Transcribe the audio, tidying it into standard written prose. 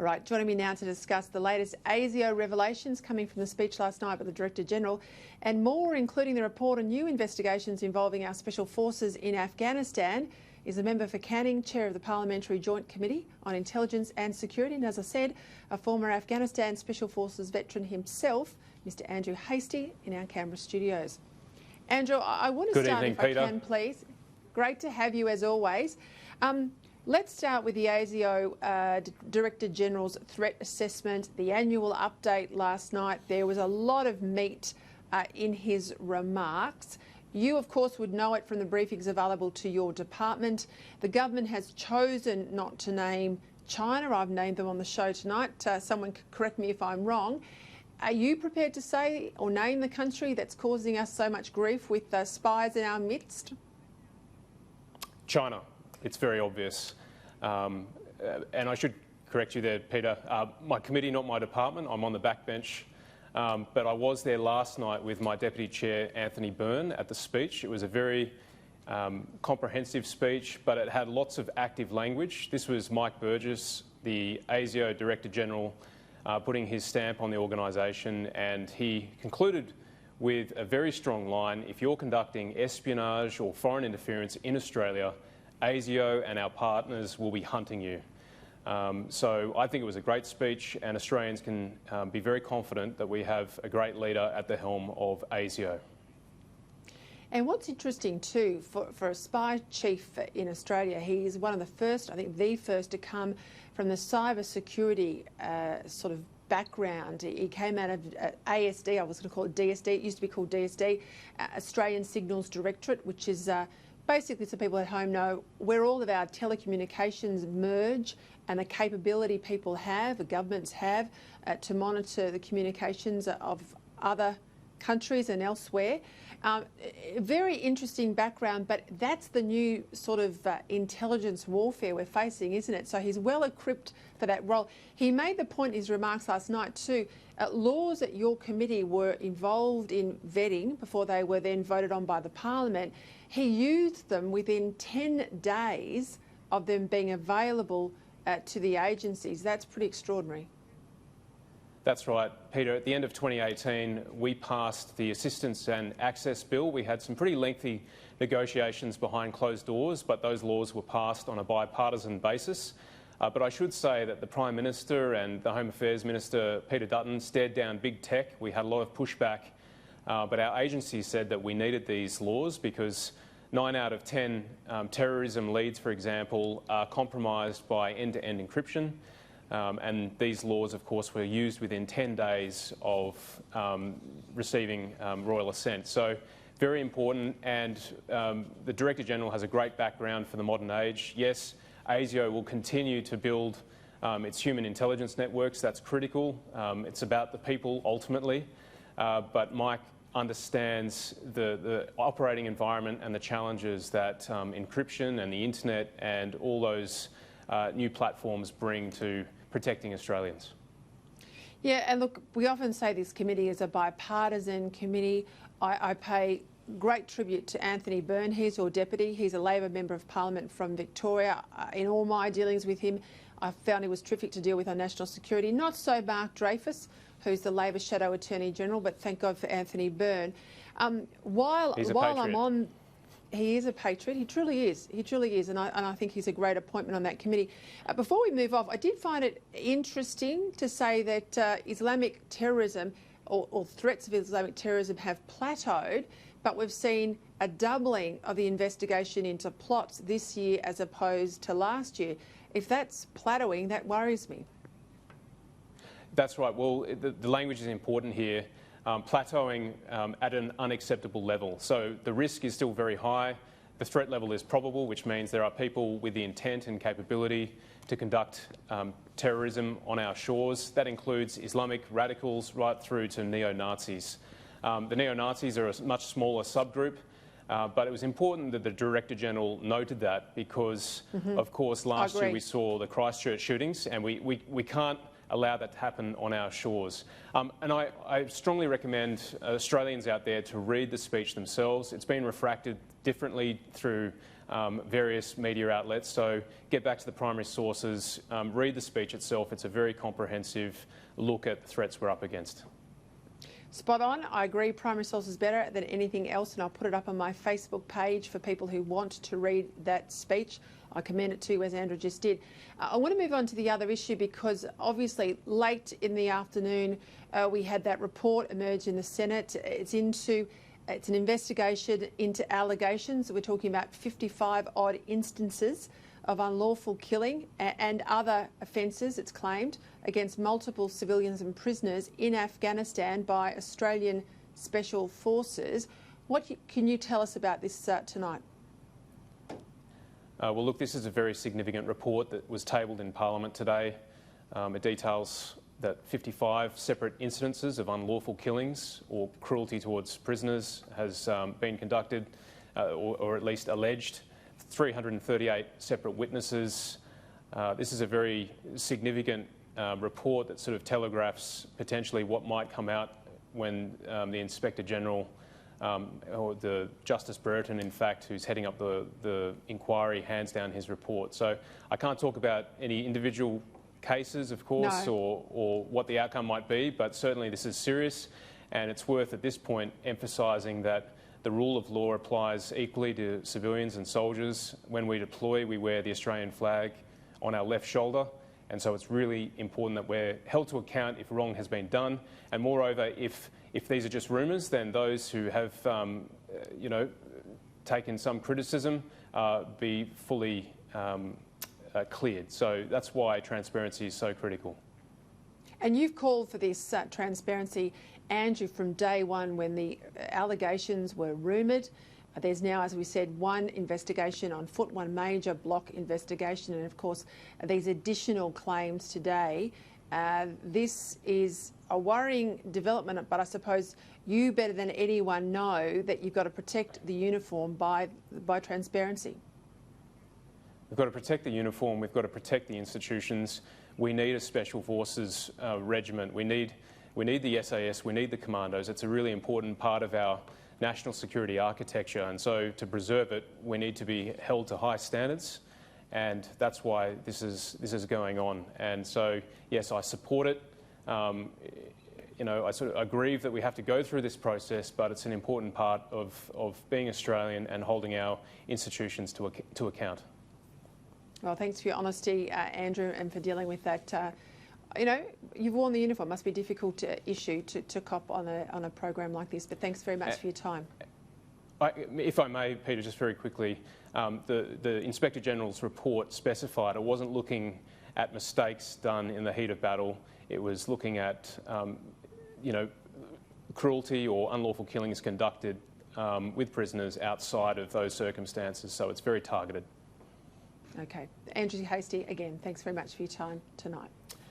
All right, joining me now to discuss the latest ASIO revelations coming from the speech last night by the Director-General and more, including the report on new investigations involving our special forces in Afghanistan, is a member for Canning, Chair of the Parliamentary Joint Committee on Intelligence and Security, and as I said, a former Afghanistan Special Forces veteran himself, Mr Andrew Hastie, in our Canberra studios. Andrew, I want to start, if I can, please. Great to have you as always. Let's start with the ASIO Director-General's threat assessment, the annual update last night. There was a lot of meat in his remarks. You, of course, would know it from the briefings available to your department. The government has chosen not to name China. I've named them on the show tonight. Someone could correct me if I'm wrong. Are you prepared to say or name the country that's causing us so much grief with spies in our midst? China. It's very obvious. And I should correct you there, Peter. My committee, not my department. I'm on the backbench. But I was there last night with my Deputy Chair, Anthony Byrne, at the speech. It was a very comprehensive speech, but it had lots of active language. This was Mike Burgess, the ASIO Director-General, putting his stamp on the organisation, and he concluded with a very strong line: if you're conducting espionage or foreign interference in Australia, ASIO and our partners will be hunting you. So I think it was a great speech, and Australians can be very confident that we have a great leader at the helm of ASIO. And what's interesting too, for a spy chief in Australia, he is one of the first, I think the first, to come from the cyber security sort of background. He came out of ASD, I was going to call it DSD, it used to be called DSD, Australian Signals Directorate, which is basically, so people at home know, where all of our telecommunications merge and the capability people have, the governments have, to monitor the communications of other countries and elsewhere. Very interesting background, but that's the new sort of intelligence warfare we're facing, isn't it? So he's well equipped for that role. He made the point in his remarks last night too, laws that your committee were involved in vetting before they were then voted on by the Parliament. He used them within 10 days of them being available to the agencies. That's pretty extraordinary. That's right, Peter. At the end of 2018, we passed the Assistance and Access Bill. We had some pretty lengthy negotiations behind closed doors, but those laws were passed on a bipartisan basis. But I should say that the Prime Minister and the Home Affairs Minister, Peter Dutton, stared down big tech. We had a lot of pushback, but our agency said that we needed these laws because 9 out of 10 terrorism leads, for example, are compromised by end-to-end encryption. And these laws, of course, were used within 10 days of receiving royal assent. So very important, and the Director-General has a great background for the modern age. Yes, ASIO will continue to build its human intelligence networks. That's critical. It's about the people ultimately, but Mike understands the operating environment and the challenges that encryption and the internet and all those new platforms bring to protecting Australians. Yeah, and look, we often say this committee is a bipartisan committee. I pay great tribute to Anthony Byrne. He's your deputy. He's a Labor Member of Parliament from Victoria. In all my dealings with him, I found he was terrific to deal with on national security. Not so Mark Dreyfus, who's the Labor Shadow Attorney-General, but thank God for Anthony Byrne. While I'm on... He is a patriot. He truly is. He truly is, and I think he's a great appointment on that committee. Before we move off, I did find it interesting to say that Islamic terrorism or threats of Islamic terrorism have plateaued, but we've seen a doubling of the investigation into plots this year as opposed to last year. If that's plateauing, that worries me. That's right. Well, the language is important here. Plateauing at an unacceptable level. So the risk is still very high. The threat level is probable, which means there are people with the intent and capability to conduct terrorism on our shores. That includes Islamic radicals right through to neo-Nazis. The neo-Nazis are a much smaller subgroup, but it was important that the Director-General noted that because, of course, last year we saw the Christchurch shootings, and we can't allow that to happen on our shores. And I strongly recommend Australians out there to read the speech themselves. It's been refracted differently through various media outlets, so get back to the primary sources, read the speech itself. It's a very comprehensive look at the threats we're up against. Spot on. I agree. Primary source is better than anything else, and I'll put it up on my Facebook page for people who want to read that speech. I commend it to you, as Andrew just did. I want to move on to the other issue because obviously late in the afternoon we had that report emerge in the Senate. It's an investigation into allegations. We're talking about 55 odd instances of unlawful killing and other offences, it's claimed, against multiple civilians and prisoners in Afghanistan by Australian Special Forces. What can you tell us about this tonight? Well, look, this is a very significant report that was tabled in Parliament today. It details that 55 separate incidences of unlawful killings or cruelty towards prisoners has been conducted, or at least alleged. 338 separate witnesses. This is a very significant report that sort of telegraphs potentially what might come out when the Inspector General, or the Justice Brereton, in fact, who's heading up the inquiry, hands down his report. So I can't talk about any individual cases, of course, no, or what the outcome might be, but certainly this is serious, and it's worth at this point emphasising that the rule of law applies equally to civilians and soldiers. When we deploy, we wear the Australian flag on our left shoulder, and so it's really important that we're held to account if wrong has been done. And moreover, if these are just rumours, then those who have, taken some criticism be fully cleared. So that's why transparency is so critical. And you've called for this transparency, Andrew, from day one when the allegations were rumoured. There's now, as we said, one investigation on foot, one major block investigation, and of course these additional claims today. This is a worrying development, but I suppose you better than anyone know that you've got to protect the uniform by transparency. We've got to protect the uniform, we've got to protect the institutions. We need a Special Forces regiment. We need the SAS, we need the commandos. It's a really important part of our national security architecture, and so to preserve it, we need to be held to high standards, and that's why this is going on. And so, yes, I support it. I sort of grieve that we have to go through this process, but it's an important part of being Australian and holding our institutions to account. Well, thanks for your honesty, Andrew, and for dealing with that. You've worn the uniform. It must be a difficult issue to cop on a program like this, but thanks very much for your time. If I may, Peter, just very quickly, the Inspector General's report specified it wasn't looking at mistakes done in the heat of battle. It was looking at, cruelty or unlawful killings conducted with prisoners outside of those circumstances, so it's very targeted. Okay. Andrew Hastie, again, thanks very much for your time tonight.